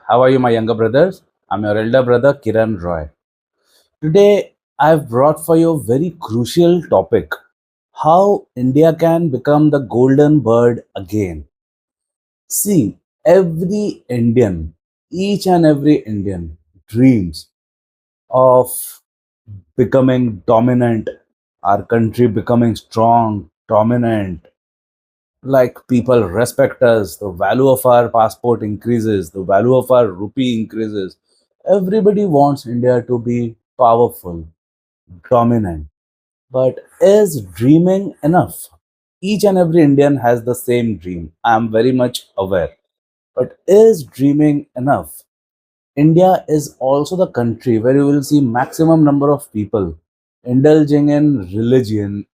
How are you, my younger brothers? I'm your elder brother, Kiran Roy. Today, I've brought for you a very crucial topic: how India can become the golden bird again. See, each and every Indian dreams of becoming dominant, our country becoming strong, dominant, like people respect us, the value of our passport increases, the value of our rupee increases. Everybody wants India to be powerful, dominant. But is dreaming enough? Each and every Indian has the same dream. I am very much aware. But is dreaming enough? India is also the country where you will see maximum number of people indulging in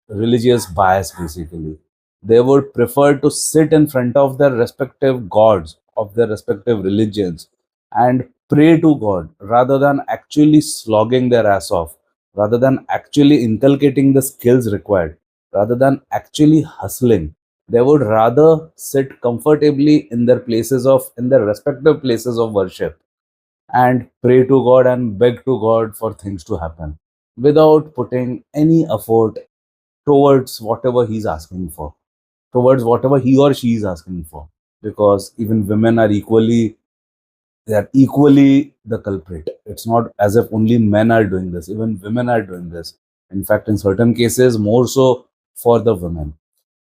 religious bias basically. They would prefer to sit in front of their respective gods of their respective religions and pray to God rather than actually slogging their ass off, rather than actually inculcating the skills required, rather than actually hustling. They would rather sit comfortably in their respective places of worship and pray to God and beg to God for things to happen without putting any effort towards whatever he's asking for, towards whatever he or she is asking for. Because even women are they are equally the culprit. It's not as if only men are doing this, even women are doing this. In fact, in certain cases, more so for the women.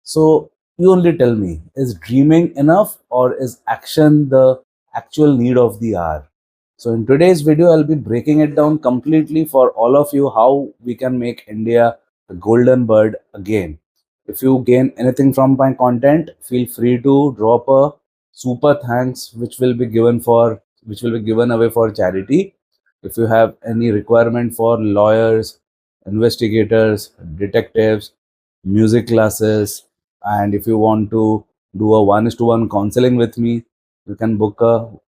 So, you only tell me, is dreaming enough or is action the actual need of the hour? So, in today's video, I'll be breaking it down completely for all of you how we can make India the golden bird again. If you gain anything from my content, feel free to drop a super thanks, which will be given away for charity. If you have any requirement for lawyers, investigators, detectives, music classes, and if you want to do a one is to one counseling with me, you can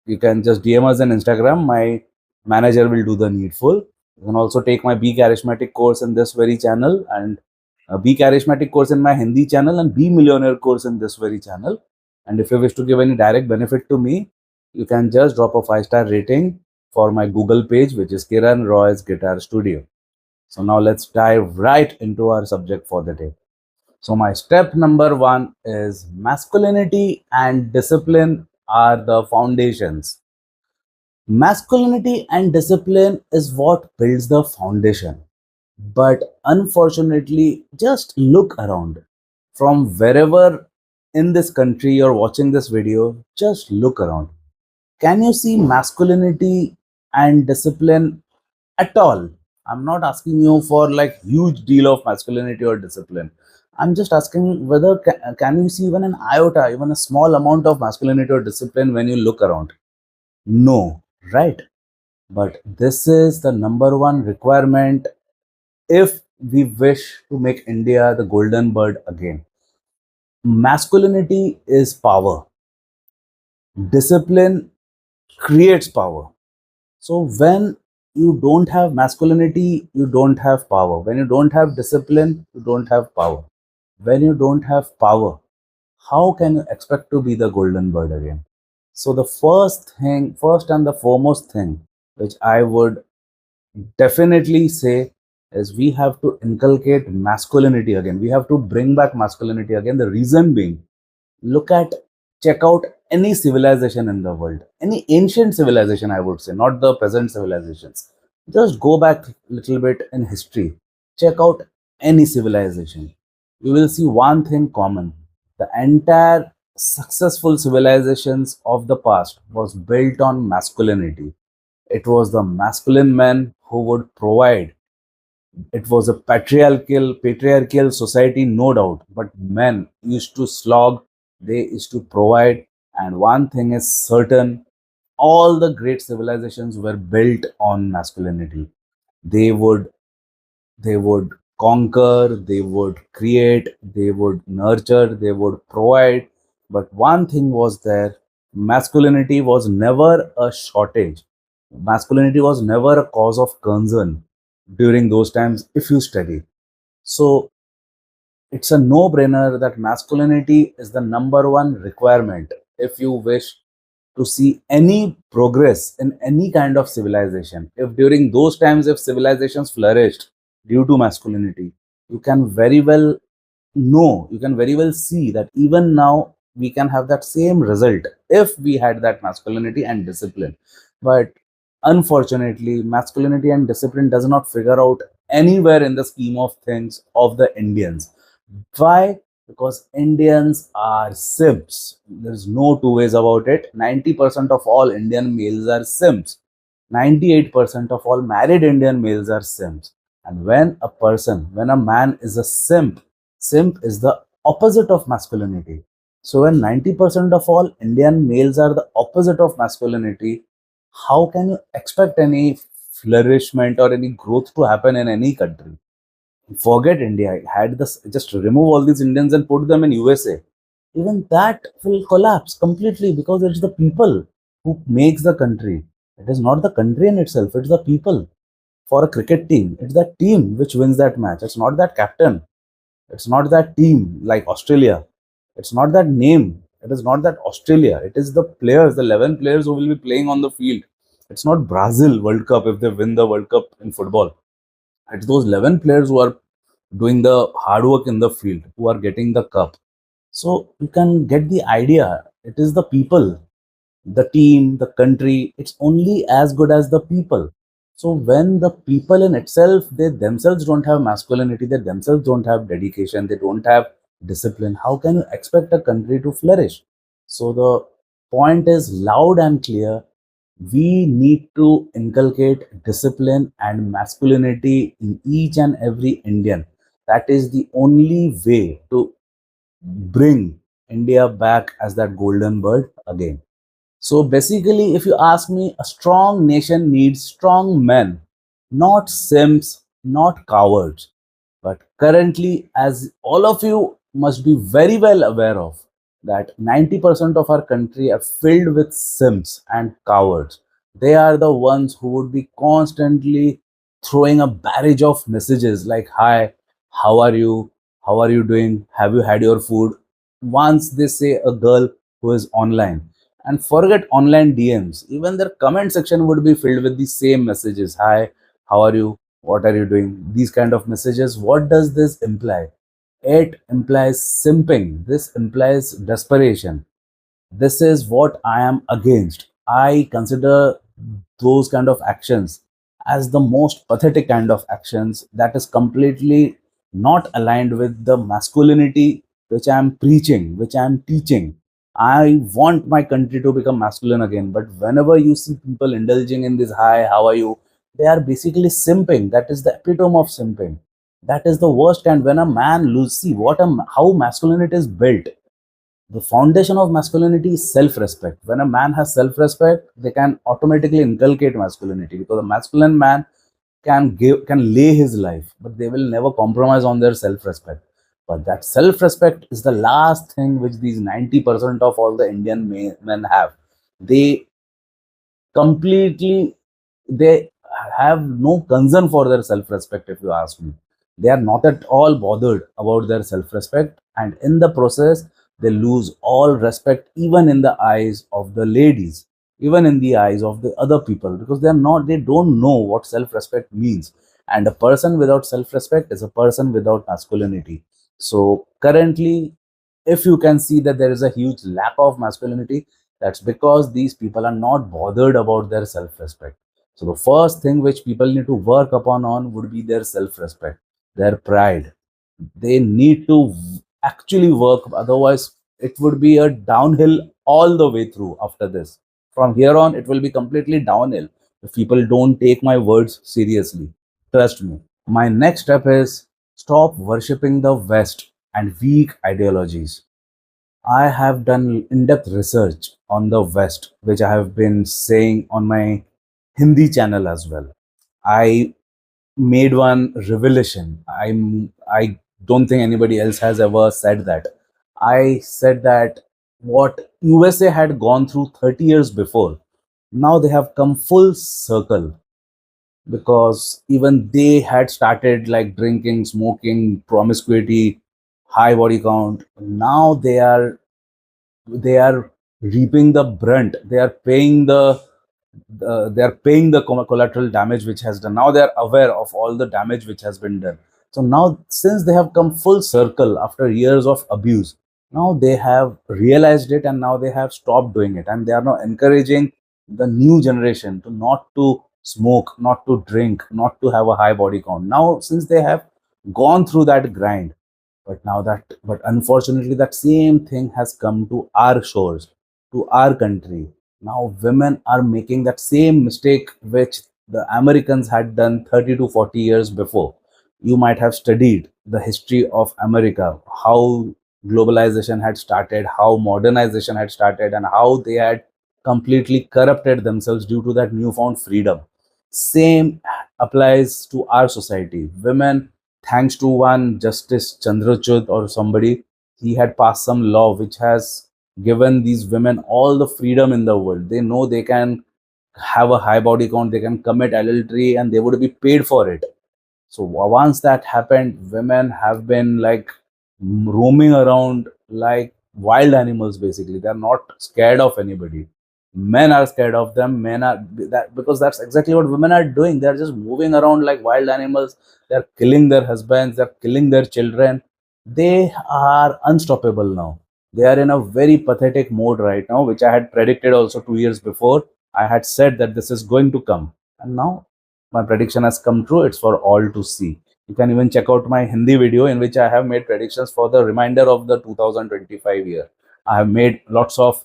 you can just DM us on Instagram. My manager will do the needful. You can also take my Be Charismatic course in this very channel, and Be Charismatic course in my Hindi channel, and Be Millionaire course in this very channel. And if you wish to give any direct benefit to me, you can just drop a 5-star rating for my Google page, which is Kiran Roy's Guitar Studio. So now let's dive right into our subject for the day. So my step number one is masculinity and discipline are the foundations. Masculinity and discipline is what builds the foundation. But unfortunately, just look around. From wherever in this country you're watching this video, just look around. Can you see masculinity and discipline at all? I'm not asking you for like huge deal of masculinity or discipline. I'm just asking whether can you see even an iota, even a small amount of masculinity or discipline when you look around? No, right? But this is the number one requirement if we wish to make India the golden bird again. Masculinity is power. Discipline creates power. So when you don't have masculinity, you don't have power. When you don't have discipline, you don't have power. When you don't have power, how can you expect to be the golden bird again? So the first and the foremost thing which I would definitely say is we have to inculcate masculinity again. We have to bring back masculinity again. The reason being, look at, check out any civilization in the world, any ancient civilization, I would say, not the present civilizations. Just go back a little bit in history, check out any civilization. You will see one thing common: the entire successful civilizations of the past was built on masculinity. It was the masculine men who would provide. It was a patriarchal society, no doubt, but men used to slog, they used to provide. And one thing is certain: all the great civilizations were built on masculinity. They would they would conquer, they would create, they would nurture, they would provide. But one thing was there: masculinity was never a shortage. Masculinity was never a cause of concern during those times if you study. So it's a no brainer that masculinity is the number one requirement if you wish to see any progress in any kind of civilization. If during those times, if civilizations flourished due to masculinity, you can very well know, you can very well see that even now we can have that same result if we had that masculinity and discipline. But unfortunately, masculinity and discipline does not figure out anywhere in the scheme of things of the Indians. Why? Because Indians are simps. There's no two ways about it. 90% of all Indian males are simps. 98% of all married Indian males are simps. And when a man is a simp, simp is the opposite of masculinity. So when 90% of all Indian males are the opposite of masculinity, how can you expect any flourishment or any growth to happen in any country? Forget India. Had this, just remove all these Indians and put them in USA. Even that will collapse completely because it's the people who makes the country. It is not the country in itself, it's the people. For a cricket team, it's that team which wins that match. It's not that captain. It's not that team like Australia. It's not that name. It is not that Australia. It is the players, the 11 players who will be playing on the field. It's not Brazil World Cup if they win the World Cup in football. It's those 11 players who are doing the hard work in the field, who are getting the cup. So you can get the idea. It is the people, the team, the country. It's only as good as the people. So when the people in itself, they themselves don't have masculinity, they themselves don't have dedication, they don't have discipline, how can you expect a country to flourish? So the point is loud and clear. We need to inculcate discipline and masculinity in each and every Indian. That is the only way to bring India back as that golden bird again. So basically, if you ask me, a strong nation needs strong men, not simps, not cowards. But currently, as all of you must be very well aware of, that 90% of our country are filled with simps and cowards. They are the ones who would be constantly throwing a barrage of messages like, "Hi, how are you? How are you doing? Have you had your food?" Once they say a girl who is online, and forget online DMs, even their comment section would be filled with the same messages. "Hi, how are you? What are you doing?" These kind of messages. What does this imply? It implies simping. This implies desperation. This is what I am against. I consider those kind of actions as the most pathetic kind of actions that is completely not aligned with the masculinity which I am preaching, which I am teaching. I want my country to become masculine again, but whenever you see people indulging in this, "Hi, how are you?" they are basically simping. That is the epitome of simping. That is the worst. And when a man loses, see how masculinity is built. The foundation of masculinity is self-respect. When a man has self-respect, they can automatically inculcate masculinity, because a masculine man can lay his life, but they will never compromise on their self-respect. But that self-respect is the last thing which these 90% of all the Indian men have. They completely, they have no concern for their self-respect. If you ask me, they are not at all bothered about their self-respect, and in the process they lose all respect, even in the eyes of the ladies, even in the eyes of the other people, because they don't know what self-respect means. And a person without self-respect is a person without masculinity. So currently, if you can see that there is a huge lack of masculinity, that's because these people are not bothered about their self-respect. So the first thing which people need to work upon on would be their self-respect, their pride. They need to actually work, otherwise it would be a downhill all the way through after this. From here on, it will be completely downhill if people don't take my words seriously. Trust me. My next step is stop worshipping the West and weak ideologies. I have done in depth research on the West, which I have been saying on my Hindi channel as well. I made one revelation. I don't think anybody else has ever said that. I said that what USA had gone through 30 years before, now they have come full circle, because even they had started like drinking, smoking, promiscuity, high body count. Now they are reaping the brunt. They are paying the collateral damage which has done. Now they are aware of all the damage which has been done. So now, since they have come full circle after years of abuse, now they have realized it, and now they have stopped doing it, and they are now encouraging the new generation to not to smoke, not to drink, not to have a high body count. Now, since they have gone through that grind, but unfortunately, that same thing has come to our shores, to our country. Now, women are making that same mistake which the Americans had done 30 to 40 years before. You might have studied the history of America, how globalization had started, how modernization had started, and how they had completely corrupted themselves due to that newfound freedom. Same applies to our society. Women, thanks to one Justice Chandrachud or somebody, he had passed some law which has given these women all the freedom in the world. They know they can have a high body count, they can commit adultery, and they would be paid for it. So once that happened, women have been like roaming around like wild animals. Basically, they're not scared of anybody. Men are scared of them. Men are that because that's exactly what women are doing. They're just moving around like wild animals. They're killing their husbands. They're killing their children. They are unstoppable now. They are in a very pathetic mode right now, which I had predicted also 2 years before. I had said that this is going to come, and now my prediction has come true. It's for all to see. You can even check out my Hindi video in which I have made predictions for the remainder of the 2025 year. I have made lots of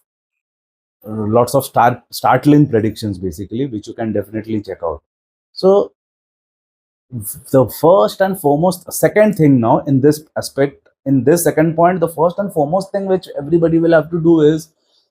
startling predictions basically, which you can definitely check out. So the first and foremost, second thing now in this aspect, in this second point, the first and foremost thing which everybody will have to do is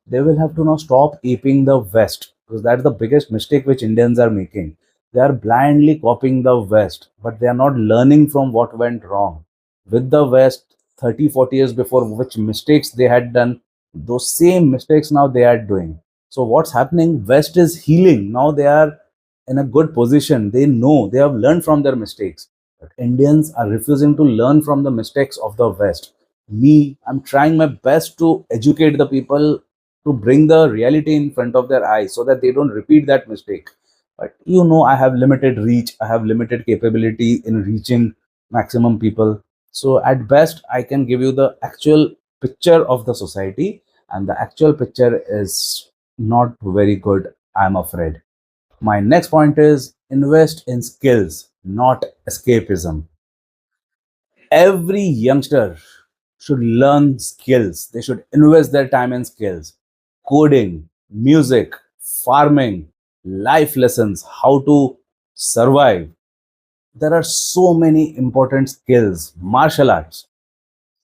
they will have to now stop aping the West, because that's the biggest mistake which Indians are making. They are blindly copying the West, but they are not learning from what went wrong with the West 30, 40 years before, which mistakes they had done. Those same mistakes now they are doing. So what's happening? West is healing. Now they are in a good position. They know they have learned from their mistakes. But Indians are refusing to learn from the mistakes of the West. Me, I'm trying my best to educate the people, to bring the reality in front of their eyes so that they don't repeat that mistake. But I have limited reach, I have limited capability in reaching maximum people. So at best, I can give you the actual picture of the society, and the actual picture is not very good, I'm afraid. My next point is invest in skills, not escapism. Every youngster should learn skills. They should invest their time in skills. Coding, music, farming, life lessons, how to survive. There are so many important skills. Martial arts.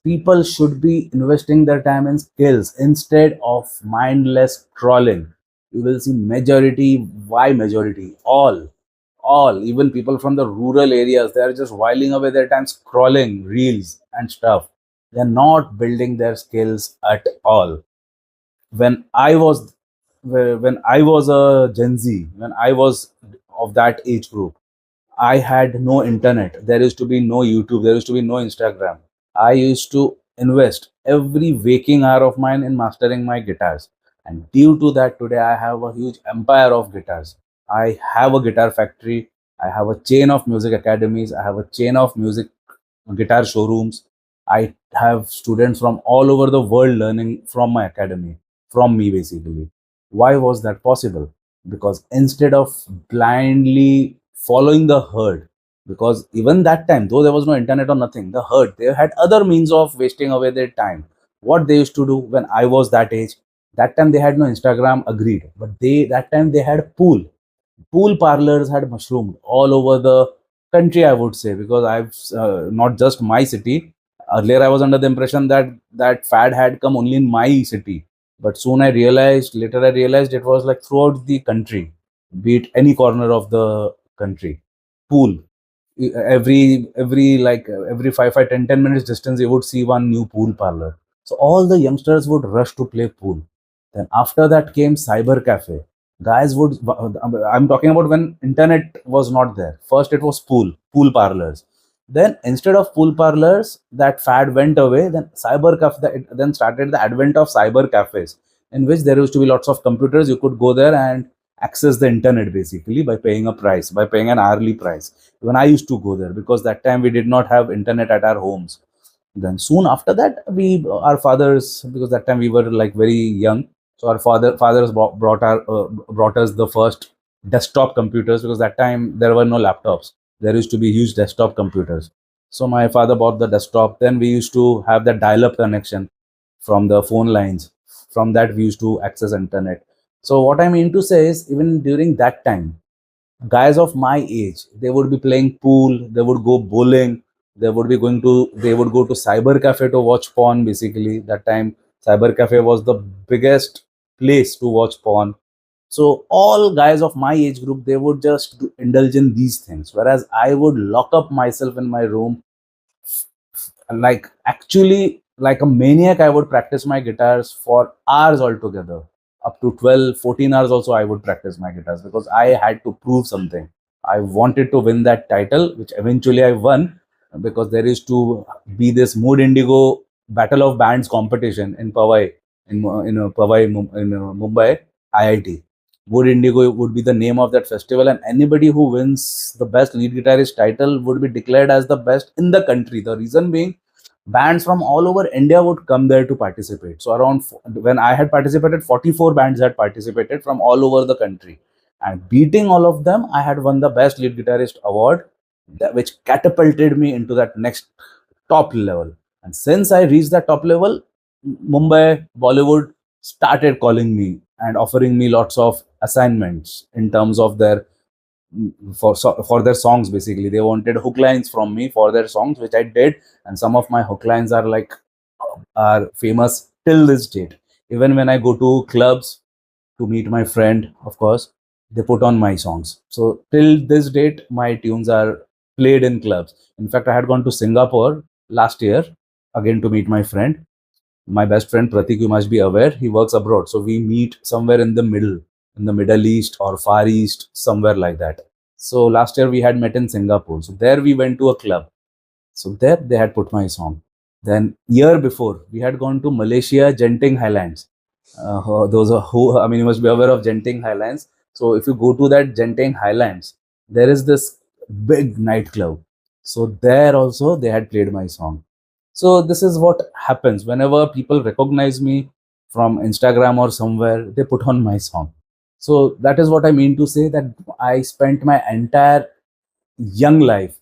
People should be investing their time in skills instead of mindless scrolling. You will see majority, why majority? All, even people from the rural areas, they are just whiling away their time scrolling reels and stuff. They're not building their skills at all. When I was when I was a Gen Z, when I was of that age group, I had no internet. There used to be no YouTube. There used to be no Instagram. I used to invest every waking hour of mine in mastering my guitars. And due to that, today I have a huge empire of guitars. I have a guitar factory. I have a chain of music academies. I have a chain of music guitar showrooms. I have students from all over the world learning from my academy, from me basically. Why was that possible? Because instead of blindly following the herd, because even that time, though there was no internet or nothing, the herd, they had other means of wasting away their time. What they used to do when I was that age, that time they had no Instagram, agreed, but that time they had pool parlors had mushroomed all over the country, I would say, because I've not just my city. Earlier I was under the impression that that fad had come only in my city, but later I realized it was like throughout the country, be it any corner of the country. Pool, every 5 5 10 10 minutes distance, you would see one new pool parlor. So all the youngsters would rush to play pool. Then after that came cyber cafe. Guys would, I'm talking about when internet was not there. First it was pool parlors. Then instead of pool parlors, that fad went away. Then then started the advent of cyber cafes. in which there used to be lots of computers. You could go there and access the internet basically by paying a price, by paying an hourly price. When I used to go there, because that time we did not have internet at our homes. Then soon after that, we our fathers, because that time we were like very young, so our fathers brought us the first desktop computers, because that time there were no laptops. There used to be huge desktop computers. So my father bought the desktop. Then we used to have the dial-up connection from the phone lines. From that we used to access internet. So what I mean to say is, even during that time, guys of my age, they would be playing pool, they would go bowling, they would go to cyber cafe to watch porn. Basically that time cyber cafe was the biggest place to watch porn. So all guys of my age group, they would just indulge in these things, whereas I would lock up myself in my room, like actually like a maniac. I would practice my guitars for hours altogether, up to 12, 14 hours also I would practice my guitars, because I had to prove something. I wanted to win that title, which eventually I won, because there used to be this Mood Indigo Battle of Bands competition in Powai, in Mumbai IIT. Mood Indigo would be the name of that festival, and anybody who wins the best lead guitarist title would be declared as the best in the country. The reason being, bands from all over India would come there to participate. So when I had participated, 44 bands had participated from all over the country, and beating all of them, I had won the best lead guitarist award, which catapulted me into that next top level. And since I reached that top level, Mumbai Bollywood started calling me and offering me lots of assignments in terms of their for their songs. Basically they wanted hook lines from me for their songs, which I did, and some of my hook lines are like are famous till this date. Even when I go to clubs to meet my friend, of course, they put on my songs. So till this date, my tunes are played in clubs. In fact, I had gone to Singapore last year again to meet my friend. My best friend Pratik, you must be aware, he works abroad. So we meet somewhere in the middle, in the Middle East or Far East, somewhere like that. So last year we had met in Singapore. So there we went to a club. So there they had put my song. Then year before we had gone to Malaysia, Genting Highlands. Those are who, I mean, you must be aware of Genting Highlands. So if you go to that Genting Highlands, there is this big nightclub. So there also they had played my song. So this is what happens whenever people recognize me from Instagram or somewhere, they put on my song. So that is what I mean to say, that I spent my entire young life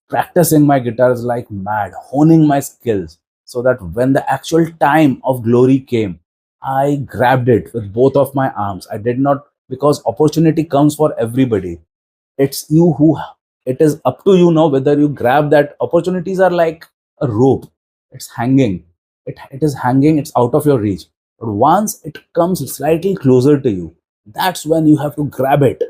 practicing my guitars like mad, honing my skills, so that when the actual time of glory came, I grabbed it with both of my arms. I did not, because opportunity comes for everybody. It's you who, it is up to you now whether you grab that. Opportunities are like a rope, it's hanging. It is hanging, it's out of your reach. But once it comes slightly closer to you, that's when you have to grab it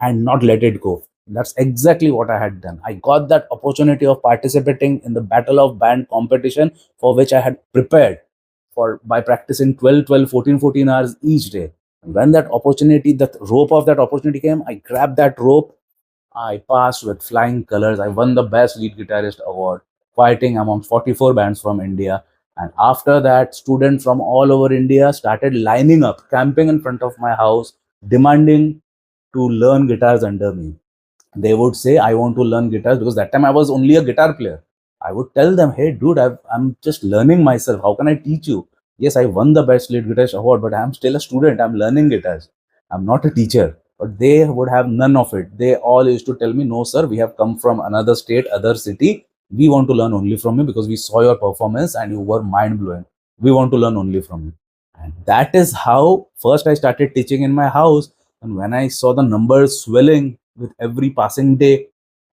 and not let it go. That's exactly what I had done. I got that opportunity of participating in the Battle of Band competition, for which I had prepared for by practicing 12, 12, 14, 14 hours each day. And when that opportunity, the rope of that opportunity came, I grabbed that rope. I passed with flying colors. I won the best lead guitarist award, fighting among 44 bands from India. And after that, students from all over India started lining up, camping in front of my house, demanding to learn guitars under me. They would say, I want to learn guitars, because that time I was only a guitar player. I would tell them, hey dude, I'm just learning myself, how can I teach you? Yes, I won the best lead guitarist award, but I'm still a student, I'm learning guitars, I'm not a teacher. But they would have none of it. They all used to tell me, no sir, we have come from another state, other city, we want to learn only from you, because we saw your performance and you were mind blowing. We want to learn only from you. And that is how first I started teaching in my house. And when I saw the numbers swelling with every passing day,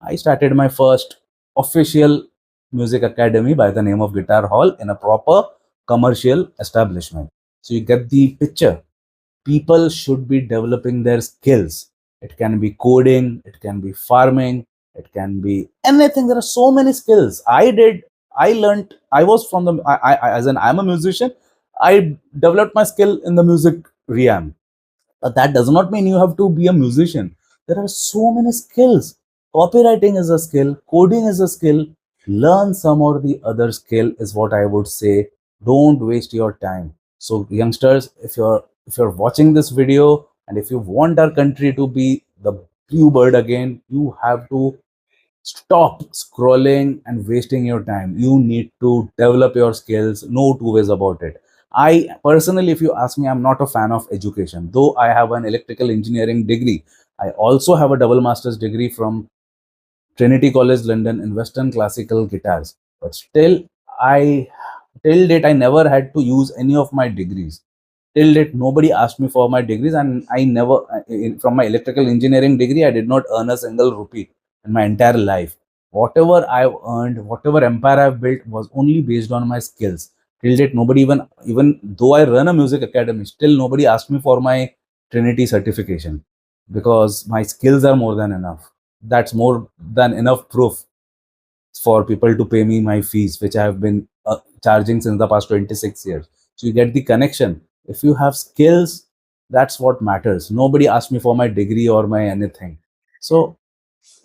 I started my first official music academy by the name of Guitar Hall in a proper commercial establishment. So you get the picture. People should be developing their skills. It can be coding, it can be farming, it can be anything. There are so many skills. I learned, I was from the, as an, I'm a musician. I developed my skill in the music realm. But that does not mean you have to be a musician. There are so many skills. Copywriting is a skill, coding is a skill. Learn some or the other skill is what I would say. Don't waste your time. So youngsters, if you're watching this video and if you want our country to be the blue bird again, you have to stop scrolling and wasting your time. You need to develop your skills. No two ways about it. I personally, if you ask me, I'm not a fan of education. Though I have an electrical engineering degree, I also have a double master's degree from Trinity College London in Western classical guitars. But still, I till date I never had to use any of my degrees. Till date, nobody asked me for my degrees, and I never, from my electrical engineering degree, I did not earn a single rupee in my entire life. Whatever I've earned, whatever empire I've built, was only based on my skills. Till date, nobody even though I run a music academy, still nobody asked me for my Trinity certification because my skills are more than enough. That's more than enough proof for people to pay me my fees, which I have been charging since the past 26 years. So you get the connection. If you have skills, that's what matters. Nobody asked me for my degree or my anything. So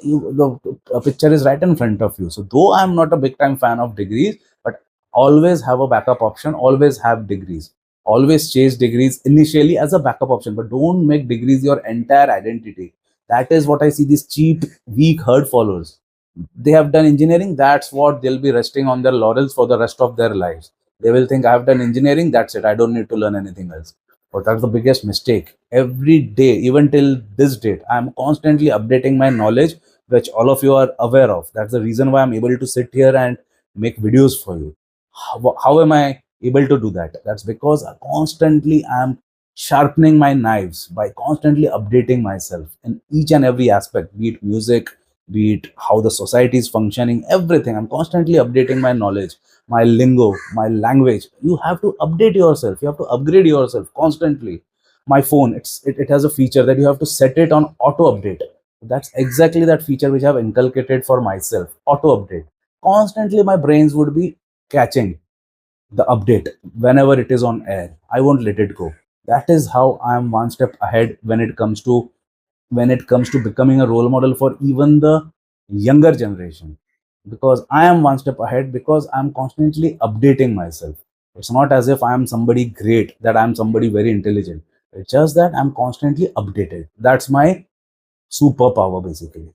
the picture is right in front of you. So though I'm not a big time fan of degrees, but always have a backup option. Always have degrees. Always chase degrees initially as a backup option, but don't make degrees your entire identity. That is what I see these cheap, weak herd followers. They have done engineering, that's what they'll be resting on their laurels for the rest of their lives. They will think, I've done engineering, that's it, I don't need to learn anything else. But that's the biggest mistake. Every day, even till this date, I'm constantly updating my knowledge, which all of you are aware of. That's the reason why I'm able to sit here and make videos for you. How am I able to do that? That's because I constantly am sharpening my knives by constantly updating myself in each and every aspect, be it music, be it how the society is functioning, everything. I'm constantly updating my knowledge, my lingo, my language. You have to update yourself. You have to upgrade yourself constantly. My phone, it has a feature that you have to set it on auto update. That's exactly that feature which I've inculcated for myself. Auto update. Constantly, my brains would be catching the update whenever it is on air. I won't let it go. That is how I am one step ahead when it comes to becoming a role model for even the younger generation, because I am one step ahead because I'm constantly updating myself. It's not as if I am somebody great, that I'm somebody very intelligent. It's just that I'm constantly updated. That's my superpower basically.